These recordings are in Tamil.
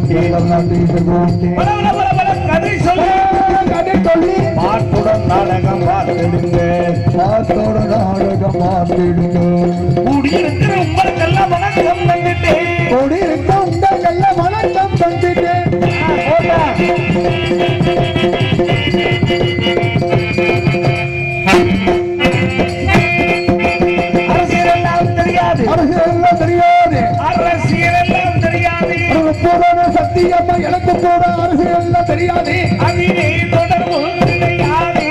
பாட்டுடன் நாடகம் பார்த்திடுங்க, பாட்டோட நாடகம் பார்த்திடுங்க. கூடியிருக்கிற உங்களுக்கெல்லாம் வணக்கம் தந்துட்டேன், கூடியிருக்க உங்களுக்கெல்லாம் வணக்கம் தந்துட்டேன். அரசியலெல்லாம் தெரியாது, அரசியலெல்லாம் தெரியாது, அரசியலெல்லாம் தெரியாது. பூரண சத்தியம்மா எனக்கு கூட அரசியலெல்லாம் தெரியாது. அதிலே தொடர்பு கிடையாது,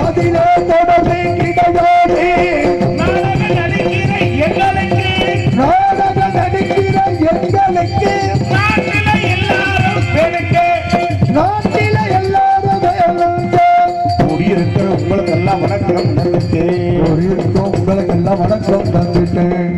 அதிலே தொடர்பு கிடையாது. நாடகம் நடிக்கிற எங்களுக்கு, நாடகம் நடிக்கிற எங்களுக்கு, நாட்டில எல்லாரும் பெருக்கு, நாட்டில எல்லாரும் பெருக்கு. கூடியிருக்கிற உங்களுக்கெல்லாம் வணக்கம் தந்துட்டேன், கூடியிருக்கிற உங்களுக்கெல்லாம் வணக்கம் தந்துட்டேன்.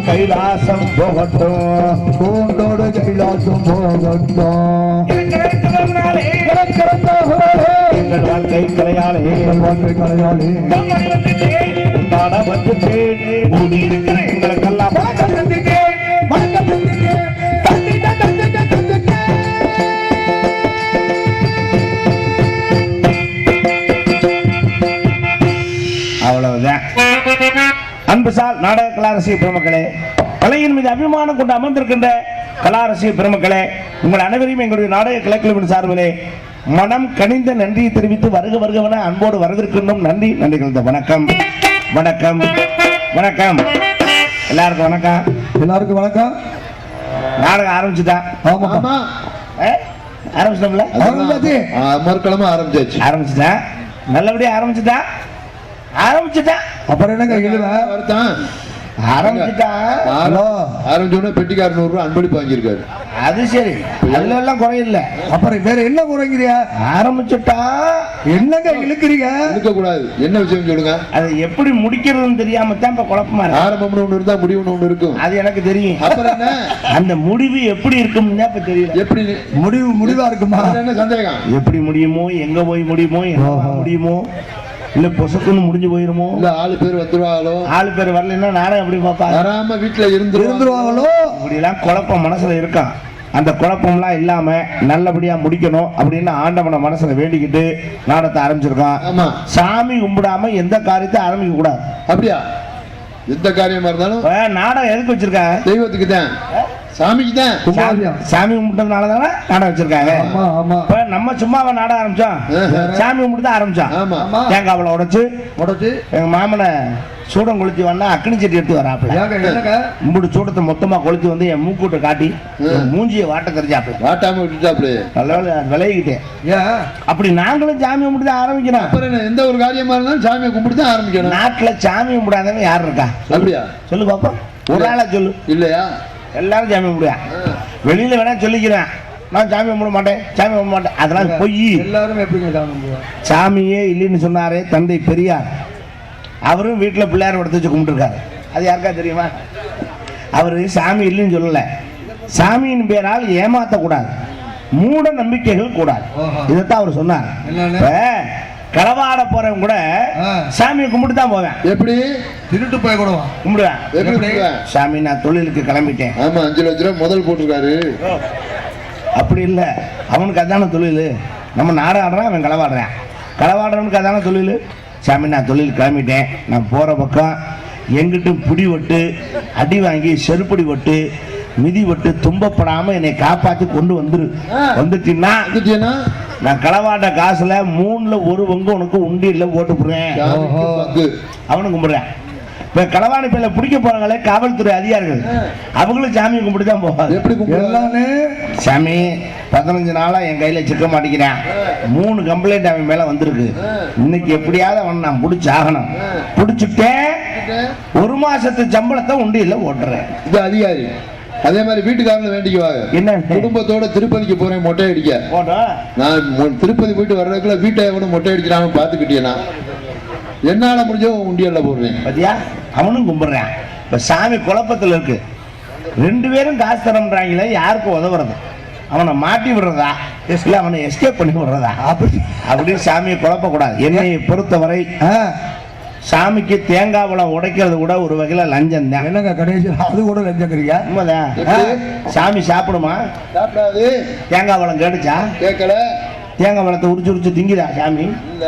கைலாசம் போகட்டும், கூண்டோடு கைலாசம் போகட்டும். எங்கள் வாழ்க்கை கலையாளே, வாழ்க்கை கலையாளே பாட வந்து கூடியிருக்கிற எங்களுக்கெல்லாம் வணக்கம் தந்துட்டேன், வணக்கம் தந்துட்டேன். அவ்வளவுதான். அன்புசால் நாடக கலாரசிக பெருமக்களே, கலையின் மீது அபிமானம் கொண்டு அமர்ந்திருக்கின்ற கலாரசிக பெருமக்களே, உங்கள் அனைவரையும் எங்களுடைய நாடக கலைக்குழுவின் சார்பிலே மனம் கனிந்த நன்றியை தெரிவித்து வருக வருகவன அன்போடு வரவிருக்கின்றோம். நன்றி, நன்றி கலந்த வணக்கம், வணக்கம், வணக்கம். எல்லாருக்கும் வணக்கம், எல்லாருக்கும் வணக்கம். நாடகம் ஆரம்பிச்சுட்டா? ஆரம்பிச்சிட்டோம்ல, மறுக்கிழமை ஆரம்பிச்சாச்சு, ஆரம்பிச்சுட்டா, நல்லபடியா ஆரம்பிச்சுட்டா, ஆரம்பிச்சுட்டா. அப்புறம் என்னங்க ஆரம்பிச்சுட்டா? ஆரம்பிச்சோன்னா பெட்டிக்கார 100 ரூபாய் அன்பளிப்பு வாங்கியிருக்காரு. அது சரி, அதுல எல்லாம் குறையில்ல. அப்புறம் வேற என்ன குறைங்கிறியா? ஆரம்பிச்சுட்டா என்னங்க இழுக்கிறீங்க? இழுக்க கூடாது. என்ன விஷயம் சொல்லுங்க. அது எப்படி முடிக்கிறதுன்னு தெரியாம தான் இப்ப குழப்பமா இருக்கு. ஆரம்பம்னு ஒண்ணு இருந்தா முடிவுன்னு ஒண்ணு இருக்கும், அது எனக்கு தெரியும். அப்புறம் என்ன அந்த முடிவு எப்படி இருக்கும்னு இப்ப தெரியும். எப்படி முடிவா இருக்குமா? என்ன சந்தேகம்? எப்படி முடியுமோ, எங்க போய் முடியுமோ, என்ன முடியுமோ, இல்ல பொசுக்குன்னு முடிஞ்சு போயிருமோ, இல்ல 4 பேர் வந்துருவாங்களோ, 4 பேர் வரலன்னா நானும் எப்படி பாப்பா, வராம வீட்டுல இருந்துருவாங்களோ, இப்படி எல்லாம் குழப்பம் மனசுல இருக்கான். அந்த குழப்பம்லாம் இல்லாம நல்லபடியா முடிக்கணும் அப்படின்னு ஆண்டவனை மனசுல வேண்டிக்கிட்டு நாடகத்தை ஆரம்பிச்சிருக்கான். சாமி கும்பிடாம எந்த காரியத்தை ஆரம்பிக்க கூடாது. அப்படியா? எந்த காரியமா இருந்தாலும் நாடகம் எதுக்கு வச்சிருக்காங்க? தெய்வத்துக்கு தான், சாமிக்கு தான். சாமி கும்பிட்டதுனால தானே நாடகம் வச்சிருக்காங்க. நம்ம சும்மாவை நாடகம் ஆரம்பிச்சோம், சாமி கும்பிட்டு தான் ஆரம்பிச்சோம். தேங்காவளை உடைச்சு எங்க மாமனை சூடம் கொளுத்தி வந்தா அக்னி சட்டி எடுத்து வராப்ல, மும்புடு சூடத்தை மொத்தமா கொளுத்தி வந்து என் மூக்கூட்டை காட்டி மூஞ்சிய வாட்ட தெரிஞ்சாப்ல, வாட்டாம விட்டுட்டாப்ல, நல்ல விளையிட்டேன். அப்படி நாங்களும் சாமி கும்பிட்டு தான் ஆரம்பிக்கணும். எந்த ஒரு காரியமா இருந்தாலும் சாமியை கும்பிட்டு தான் ஆரம்பிக்கணும். நாட்டுல சாமி கும்பிடாதவன் யாரு இருக்கா? அப்படியா? சொல்லு பாப்போம், ஒரு ஆளா சொல்லு. இல்லையா? எல்லாரும் சாமி கும்பிடுவேன். வெளியில வேணா சொல்லிக்கிறேன், நான் சாமி கும்பிட மாட்டேன், சாமி கும்பிட மாட்டேன், அதெல்லாம் பொய். எல்லாரும் எப்படிங்க சாமி கும்பிடுவாங்க? சாமியே இல்லைன்னு சொன்னாரே தந்தை பெரியார், அவரும் வீட்டுல பிள்ளையார் எடுத்து வச்சு கும்பிட்டுருக்காரு. அது யாருக்கா தெரியுமா? அவரு சாமி இல்லைன்னு சொல்லல, சாமியின் பேரால் ஏமாத்த கூடாது, மூட நம்பிக்கைகள் கூடாது, இதைத்தான் அவர் சொன்னார். களவாட போறவங்க கூட சாமியை கும்பிட்டு தான் போவேன். எப்படி? திருட்டு போய் கூட கும்பிடுவேன். சாமி நான் தொழிலுக்கு கிளம்பிட்டேன். ஆமா, 5 லட்சம் ரூபாய் முதல் போட்டிருக்காரு. அப்படி இல்ல, அவனுக்கு அதான தொழில். நம்ம நாடு ஆடுறான், அவன் களவாடுறான். களவாடுறவனுக்கு அதான தொழில். சாமி நான் தொழில் கிளம்பிட்டேன், நான் போற பக்கம் எங்கிட்டும் பிடி ஒட்டு, அடி வாங்கி செருப்படி ஒட்டு, மிதி ஒட்டு, துன்பப்படாம என்னை காப்பாத்தி கொண்டு வந்துட்டீங்கன்னா நான் களவாட்ட காசுல 3ல் 1 பங்கு உனக்கு உண்டியல்ல போட்டு போடுறேன். அவனு கும்பிடுறேன். இப்ப களவாணி பேர்ல பிடிக்க போறாங்களே காவல்துறை அதிகாரிகள், அவங்களும் சாமியை கும்பிட்டு தான் போவாங்க. எப்படி கும்பிடலான்னு? சாமி 15 நாளா என் கையில சிக்க மாட்டேங்கிறேன், 3 கம்ப்ளைண்ட் அவன் மேல வந்திருக்கு, இன்னைக்கு எப்படியாவது அவன் நான் பிடிச்சி ஆகணும், பிடிச்சிட்டேன் ஒரு மாசத்து சம்பளத்தை உண்டியல்ல ஓட்டுறேன். இது அதிகாரி. அதே மாதிரி வீட்டுக்காரங்க வேண்டிக்குவாங்க. என்ன குடும்பத்தோட திருப்பதிக்கு போறேன் மொட்டை அடிக்க. நான் திருப்பதி போயிட்டு வர்றதுக்குள்ள வீட்டை எவனும் மொட்டை அடிக்கிறாங்க பாத்துக்கிட்டேனா என்னால முடிஞ்ச உண்டியல்ல போடுறேன். பாத்தியா அவனும் கும்பிடுறான். இப்ப சாமி குழப்பத்துல இருக்கு. 2 பேரும் காசு தரம்ன்றாங்களே, யாருக்கு உதவுறது? அவனை மாட்டி விடுறதா இல்ல அவனை எஸ்கேப் பண்ணி விடுறதா? அப்படி சாமியை குழப்பக்கூடாது. என்னை பொறுத்தவரை சாமிக்கு தேங்காய் பழம் உடைக்கிறது கூட ஒரு வகையில லஞ்சம் தான். என்னங்க கணேஷ், அது கூட லஞ்சம்? உண்மைதான். சாமி சாப்பிடுமா? சாப்பிடாது. தேங்காய் பழம் கேட்டுச்சா? கேட்கல. தேங்காய் பழத்தை உரிச்சு உரிச்சு திங்குதா சாமி? இல்ல.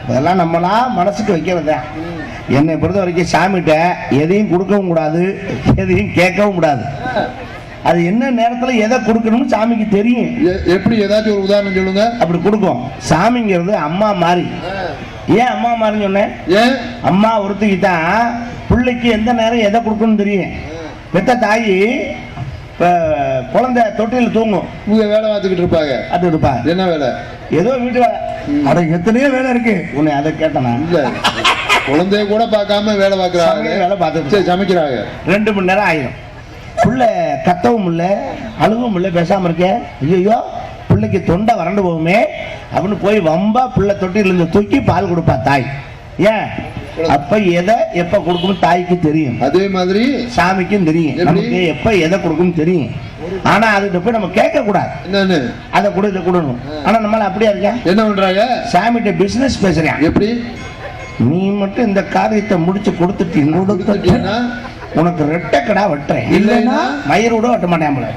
அதெல்லாம் நம்மளா மனசுக்கு வைக்கிறதா. என்னை பொறுத்த வரைக்கும் சாமிகிட்ட எதையும் கொடுக்கவும் கூடாது, எதையும் கேட்கவும் கூடாது. அது என்ன நேரத்துல எதை கொடுக்கணும்னு சாமிக்கு தெரியும். எப்படி? ஏதாச்சும் ஒரு உதாரணம் சொல்லுங்க. அப்படி கொடுக்கும். சாமிங்கிறது அம்மா மாதிரி. ஏன் அம்மா மாதிரின்னு சொன்னேன்? அம்மா ஒருத்திக்கு தான் பிள்ளைக்கு எந்த நேரம் எதை கொடுக்கணும்னு தெரியும். பெத்த தாயி குழந்தை தொட்டியில் தூங்கும், வேலை பார்த்துக்கிட்டு இருப்பாங்க. அது இருப்பாங்க. என்ன வேலை? ஏதோ வீட்டு வேலை. அட எத்தனையோ வேலை இருக்கு. உன்னை அதை கேட்டேன். இல்ல, குழந்தைய கூட பார்க்காம வேலை பார்க்கறாங்க, வேலை பார்த்து சமைக்கிறாங்க. 2 மணி நேரம் ஆயிரும். புள்ள கத்தவும் இல்லை, அழுகவும் இல்லை, பேசாம இருக்க. ஐயோ பிள்ளைக்கு தொண்டை வறண்டு போகுமே அப்படின்னு போய் வம்பா பிள்ளை தொட்டிலிருந்து தூக்கி பால் கொடுப்பா தாய். ஏன்? அப்ப எதை எப்ப கொடுக்கணும் தாய்க்கு தெரியும். அதே மாதிரி சாமிக்கும் தெரியும் நமக்கு எப்ப எதை கொடுக்கணும் தெரியும். ஆனா அதுக்கு போய் நம்ம கேட்க கூடாது. என்னன்னு அதை கூட இதை கொடுக்கணும். ஆனா நம்மளால அப்படியா இருக்க? என்ன பண்றாங்க? சாமிகிட்ட பிசினஸ் பேசுறேன். எப்படி? நீ மட்டும் இந்த காரியத்தை முடிச்சு கொடுத்துட்டீங்கன்னா உனக்கு ரெட்டை கடா வெட்டுறேன், இல்லைன்னா மயிரோட வெட்ட மாட்டேன் போல.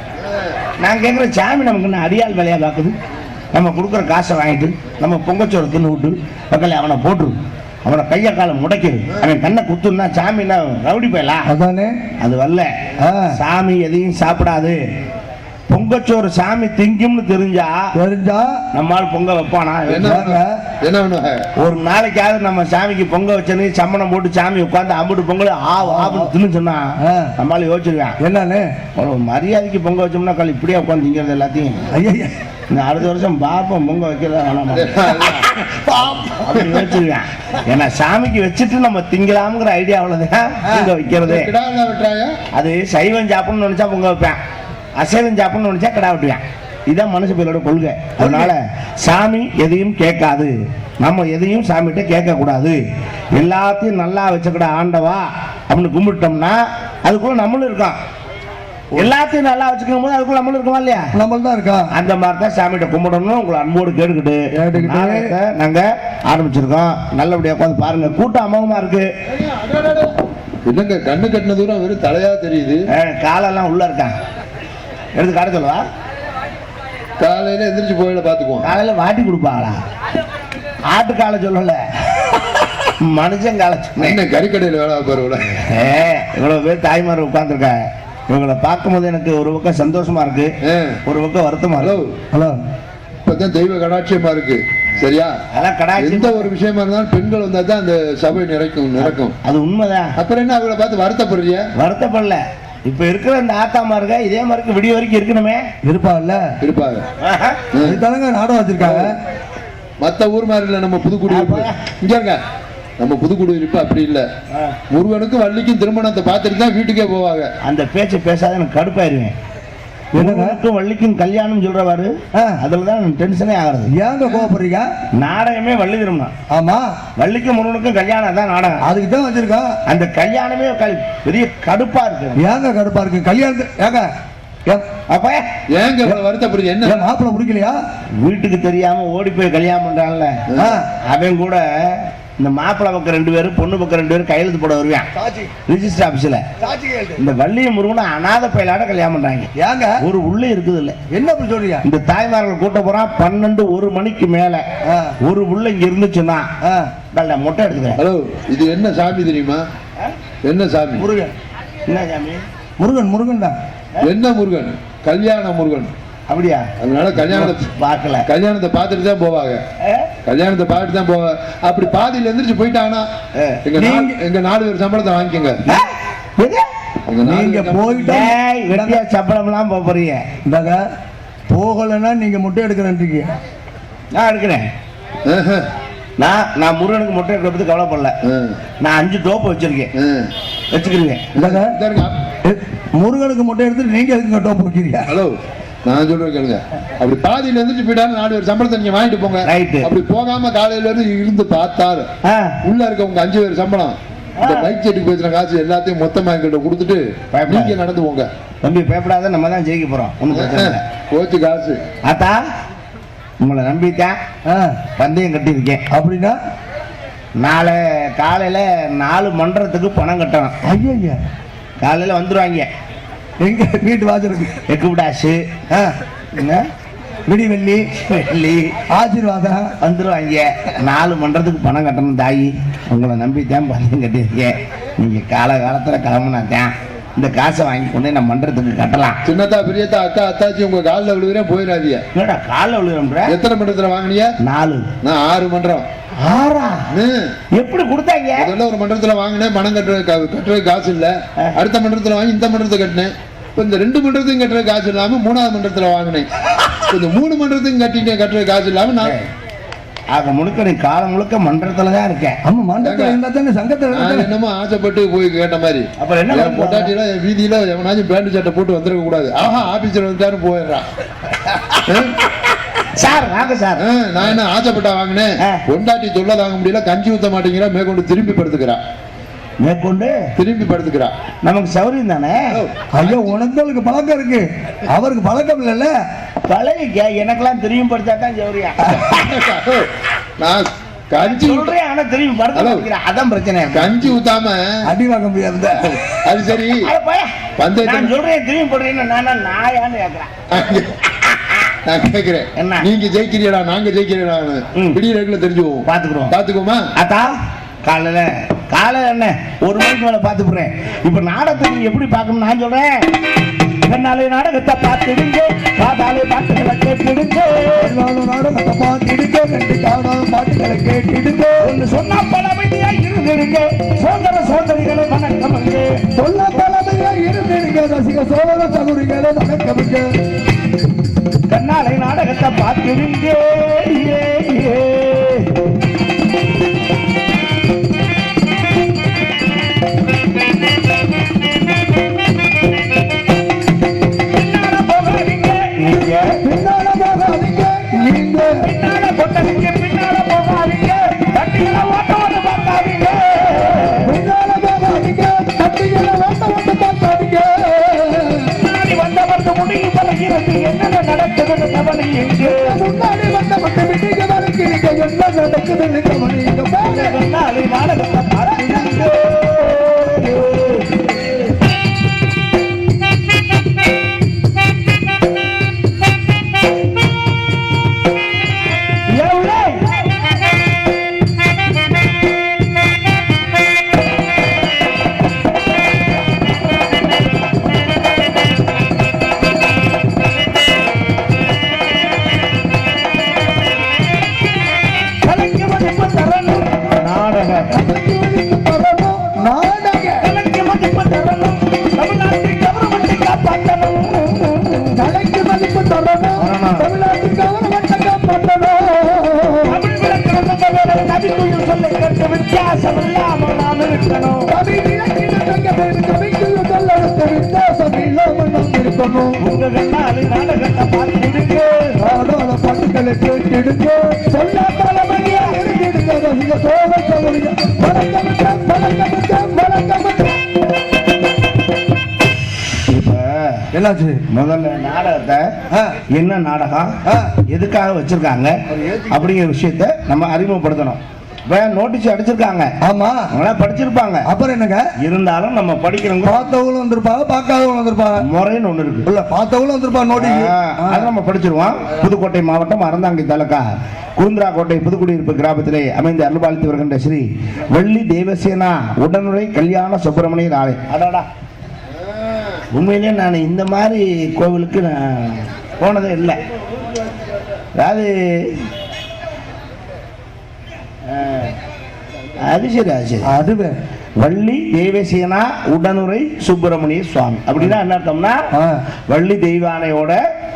நான் கேட்குற சாமி நமக்கு என்ன அடியால் வேலையா பார்க்குது? நம்ம கொடுக்குற காசை வாங்கிட்டு நம்ம பொங்கச்சோறு தின்னு விட்டு பக்கத்துல அவனை போட்டுரு, அவனை கையை காலை முடைக்கிறது, அவன் கண்ணை குத்துனா சாமி ரவுடி போயலாம். அது வரல. சாமி எதையும் சாப்பிடாது. பொங்கச்சோறு சாமி திங்கும்னு தெரிஞ்சா நம்மால் பொங்க வைப்பானா? ஒரு நாளைக்காவது நம்ம சாமிக்கு பொங்க வச்சனு சம்மணம் போட்டு சாமி உட்காந்து அம்புட்டு பொங்கல் ஆபத்து தின்னு சொன்னா நம்மளால யோசிச்சிருவேன். என்னன்னு மரியாதைக்கு பொங்க வச்சோம்னா கால் இப்படியே உட்காந்து திங்கிறது எல்லாத்தையும். ஐயா அடுத்த வருஷம் பாப்போம் பொங்க வைக்கிறதா வேணாமா அப்படி யோசிச்சிருவேன். ஏன்னா சாமிக்கு வச்சுட்டு நம்ம திங்கலாம்ங்கிற ஐடியாவில்தான் பொங்க வைக்கிறது. அது சைவம் சாப்பிடணும்னு நினைச்சா பொங்க வைப்பேன், அசைவம் சாப்பிடணும்னு நினைச்சா கடா வெட்டுவேன். இதுதான் மனுஷ பேரோட கொள்கை. அதனால சாமி எதையும் கேட்காது, நம்ம எதையும் சாமிகிட்ட கேட்க கூடாது. எல்லாத்தையும் நல்லா வச்சுக்கிட ஆண்டவா அப்படின்னு கும்பிட்டோம்னா அதுக்குள்ள நம்மளும் இருக்கோம். எல்லாத்தையும் நல்லா வச்சுக்கும் போது அதுக்குள்ள நம்மளும் இருக்கோம் இல்லையா? நம்மளும் தான் இருக்கோம். அந்த மாதிரி தான் சாமிகிட்ட கும்பிடணும். உங்களை அன்போடு கேட்டுக்கிட்டு நாங்க ஆரம்பிச்சிருக்கோம். நல்லபடியா உட்காந்து பாருங்க. கூட்டம் அமோகமா இருக்கு. என்னங்க கண்ணு கட்டின தூரம் வெறும் தலையா தெரியுது, காலெல்லாம் உள்ள இருக்கான். எடுத்து காட்ட சொல்லுவா. காலையில எந்திரிச்சு போயில பாத்துக்குவோம். காலையில வாட்டி கொடுப்பாங்களா? ஆட்டு காலை சொல்லல, மனுஷன் காலை சொன்ன. கறிக்கடையில் வேலை பாருல. இவ்வளவு பேர் தாய்மார் உட்கார்ந்துருக்க. இவங்களை பார்க்கும் போது எனக்கு ஒரு பக்கம் சந்தோஷமா இருக்கு, ஒரு பக்கம் வருத்தமா இருக்கு. ஹலோ, இப்பதான் தெய்வ கடாட்சியமா இருக்கு. சரியா? எந்த ஒரு விஷயமா இருந்தாலும் பெண்கள் வந்தா தான் அந்த சபை நிறைக்கும். அது உண்மைதான். அப்புறம் என்ன அவங்களை பார்த்து வருத்தப்படுறிய? வருத்தப்படல. இப்ப இருக்கிற இந்த ஆத்தாமாருங்க இதே மாதிரி விடிய வரைக்கும் இருக்கணுமே. இருப்பாங்கல்ல? இருப்பாங்க. நாடகம் வச்சிருக்காங்க. மத்த ஊர் மாதிரி இல்ல நம்ம புதுக்குடியிருப்பு. இங்க இருக்க நம்ம புதுக்குடியிருப்பு அப்படி இல்ல. முருகனுக்கும் வள்ளிக்கும் திருமணத்தை பார்த்துட்டு தான் வீட்டுக்கே போவாங்க. அந்த பேச்சு பேசாத எனக்கு கடுப்பாயிருவேன். முருகனுக்கும் வள்ளிக்கும் கல்யாணம் சொல்றவாரு, அதுலதான் டென்ஷனே ஆகுறது. ஏங்க கோவப்படுறீங்க? நாடகமே வள்ளி திருமணம். ஆமா, வள்ளிக்கும் முருகனுக்கும் கல்யாணம் தான் நாடகம். அதுக்கு தான் வச்சிருக்கோம். அந்த கல்யாணமே பெரிய கடுப்பா இருக்கு. ஏங்க கடுப்பா இருக்கு கல்யாணம்? ஏங்க அப்ப ஏங்க வருத்தப்படுது? என்ன மாப்பிள்ள முடிக்கலையா? வீட்டுக்கு தெரியாம ஓடி போய் கல்யாணம் பண்றான்ல, அவன் கூட இந்த மாப்பிள்ளை பக்கம் 2 பேரும் பொண்ணு பக்கம் 2 பேரும் கையெழுத்து போட வருவான் ரிஜிஸ்டர் ஆபீஸ்ல. இந்த வள்ளிய முருகனை அநாத பயிலாட கல்யாணம் பண்றாங்க. ஏங்க ஒரு உள்ள இருக்குது இல்ல? என்ன சொல்றீங்க? இந்த தாய்மார்கள் கூட்ட போறான் 12-1 மணிக்கு மேல ஒரு உள்ள இங்க இருந்துச்சுன்னா மொட்டை எடுத்துக்கிறேன். ஹலோ, இது என்ன சாமி தெரியுமா? என்ன சாமி? முருகன். என்ன சாமி? முருகன் தான். என்ன முருகன்? கல்யாண முருகன். அப்படியா? அதனால கல்யாணத்தை பார்க்கல, கல்யாணத்தை பார்த்துட்டு தான் போவாங்க. கல்யாணத்தை பார்த்துட்டு தான் போவாங்க. அப்படி பாதியில எந்திரிச்சு போயிட்டாங்கன்னா எங்க 4 பேர் சம்பளத்தை வாங்கிக்கோங்க. நீங்க போயிட்டா வெட்டியா சம்பளம் எல்லாம் போறீங்க. இந்தாங்க போகலன்னா நீங்க முட்டை எடுக்கிறேன்றீங்க. நான் எடுக்கிறேன். நான் முருகனுக்கு மொட்டை எடுக்க பத்தி கவலைப்படல. நான் 5 டோப்பு வச்சுக்கிறேன். முருகனுக்கு மொட்டை எடுத்து நீங்க எதுக்கு டோப்பு வைக்கிறீங்க? ஹலோ, நான் சொல்றேன் கேளுங்க. அப்படி பாதியில இருந்துட்டு போயிட்டாலும் 4 பேர் சம்பளத்தை நீங்க வாங்கிட்டு போங்க. அப்படி போகாம காலையில இருந்து பார்த்தாரு உள்ள இருக்கவங்க 5 பேர் சம்பளம் இந்த பைக் செட்டுக்கு பேசுற காசு எல்லாத்தையும் மொத்தமா எங்கிட்ட கொடுத்துட்டு நீங்க நடந்து போங்க. தம்பி பயப்படாத, நம்ம தான் ஜெயிக்க போறோம். ஒன்றும் பிரச்சனை இல்லை. கோச்சு காசு ஆத்தா உங்களை நம்பித்தான் பந்தயம் கட்டியிருக்கேன். அப்படின்னா நாளை காலையில 4 மன்றத்துக்கு பணம் கட்டணும். ஐயா காலையில வந்துருவாங்க. எங்க வீட்டு வாசலுக்கு எக்குடாசு விடிவெள்ளி வெள்ளி ஆசீர்வாதம் வந்துருவாங்க. 4 மன்றத்துக்கு பணம் கட்டணும். தாயி உங்களை நம்பித்தான் பந்தயம் கட்டியிருக்கேன். நீங்க காலத்துல கிளம்புனாத்தான் இந்த காசை வாங்கி கொண்டு நான் மன்றத்துக்கு கட்டலாம். சின்னதா பெரியத்தா அக்கா அத்தாச்சி உங்க காலில் விழுகிறேன் போயிடாதீங்க. என்னடா காலில் விழுகிறோம்ன்ற? எத்தனை மன்றத்துல வாங்கினியா? 4. நான் 6 மன்றம். 6ஆ? எப்படி கொடுத்தாங்க? முதல்ல ஒரு மன்றத்துல வாங்கினேன், பணம் கட்டுறது காசு இல்ல. அடுத்த மன்றத்துல வாங்கி இந்த மன்றத்தை கட்டினேன். இப்ப இந்த 2 மன்றத்தையும் கட்டுற காசு இல்லாம 3ஆவது மன்றத்துல வாங்கினேன். இந்த 3 மன்றத்தையும் கட்டுற காசு இல்லாம நான் ஆக முழுக்க நீ காலம் முழுக்க மன்றத்துலதான் இருக்கேன். ஆமா, மன்றத்துல இருந்தா தானே சங்கத்துல என்னமோ ஆசைப்பட்டு போய் கேட்ட மாதிரி. அப்புறம் என்ன பொட்டாட்டியில வீதியில எவனாச்சும் பேண்ட் சட்டை போட்டு வந்துருக்க கூடாது. ஆஹா ஆபீஸ்ல வந்துட்டாரு போயிடுறான். சார் வாங்க சார். நான் என்ன ஆசைப்பட்டா வாங்கினேன். பொண்டாட்டி தொல்லை தாங்க முடியல, கஞ்சி ஊத்த மாட்டேங்கிறா, மேற்கொண்டு திரும்பி படுத்துக்கிறான். நமக்கு சௌரியம் தானே. ஐயோ உனக்கு பழக்கம் இருக்கு, அவருக்கு பழக்கம் இல்லைல்ல. பழகிக்க, எனக்கெல்லாம் தெரியும் படுத்தாதான் சௌரியம். நான் கஞ்சி சொல்றேன், ஆனா தெரியும் படுத்த அதான் பிரச்சனை. கஞ்சி ஊத்தாம அடி வாங்க முடியாது. அது சரி, நான் சொல்றேன் தெரியும் படுறேன்னு நாயான்னு கேட்கிறேன். நான் கேட்கிறேன், நீங்க ஜெயிக்கிறீடா நாங்க ஜெயிக்கிறீடா விடிய தெரிஞ்சுவோம். பாத்துக்குவோமா? அத்தா காலையில என்ன 1 மணிக்கு மேல பாத்துக்கிறேன். இப்ப நாடகத்தை எப்படி பார்க்கணும் நான் சொல்றேன். நாளை நாடகத்தை பார்த்துடுங்க, பாதாளை பாட்டுகளை கேட்டுடுங்க. நாடகத்தை பார்த்துடுங்க, 2 காலம் பாட்டுகளை கேட்டுடுங்க. ஒன்று சொன்னா பழமையா இருந்துடுங்க, சோதரிகளை வணக்கமுங்க. சொல்ல பழமையா இருந்துடுங்க, ரசிக சோதர சகுரிகளை வணக்கமுங்க. கண்ணாலை நாடகத்தை பார்த்துடுங்க. என்ன நடக்குதுன்னு கவனிங்க. முன்னாடி வந்த மட்டும் விட்டுங்க வரைக்கும் என்ன நடக்குதுன்னு கவனிங்க. நாளை நாடகத்தை பார்த்துடுங்க. பாட்டுகளை கேட்டிடுங்க, சொல்ல பழமையா இருந்திடுங்க. முதல்ல நாடகத்தை என்ன நாடகம் எதுக்காக வச்சிருக்காங்க அப்படிங்கிற விஷயத்த நம்ம அறிமுகப்படுத்தணும். நோட்டீஸ் அடிச்சிருக்காங்க. ஆமா, அவங்களா படிச்சிருப்பாங்க. அப்புறம் என்னங்க இருந்தாலும் நம்ம படிக்கிறவங்க பார்த்தவங்களும் வந்திருப்பாங்க, பார்க்காதவங்களும் வந்திருப்பாங்க. முறைன்னு ஒண்ணு இருக்கு இல்ல, பார்த்தவங்களும் வந்திருப்பாங்க. நோட்டீஸ் அதை நம்ம படிச்சிருவோம். புதுக்கோட்டை மாவட்டம் அறந்தாங்கி தாலுகா குருந்திராக்கோட்டை புதுக்குடியிருப்பு கிராமத்திலே அமைந்து அருள்பாலித்து வருகின்ற ஸ்ரீ வெள்ளி தேவசேனா உடனுரை கல்யாண சுப்பிரமணியர் ஆலை. அடாடா, உண்மையிலே நான் இந்த மாதிரி கோவிலுக்கு நான் போனதே இல்லை. அதாவது அது சரி, அது சரி. அதுவே வள்ளி தேவசேனா உடனுரை சுப்பிரமணிய சுவாமி அப்படின்னா என்ன அர்த்தம்னா வள்ளி தெய்வானையோட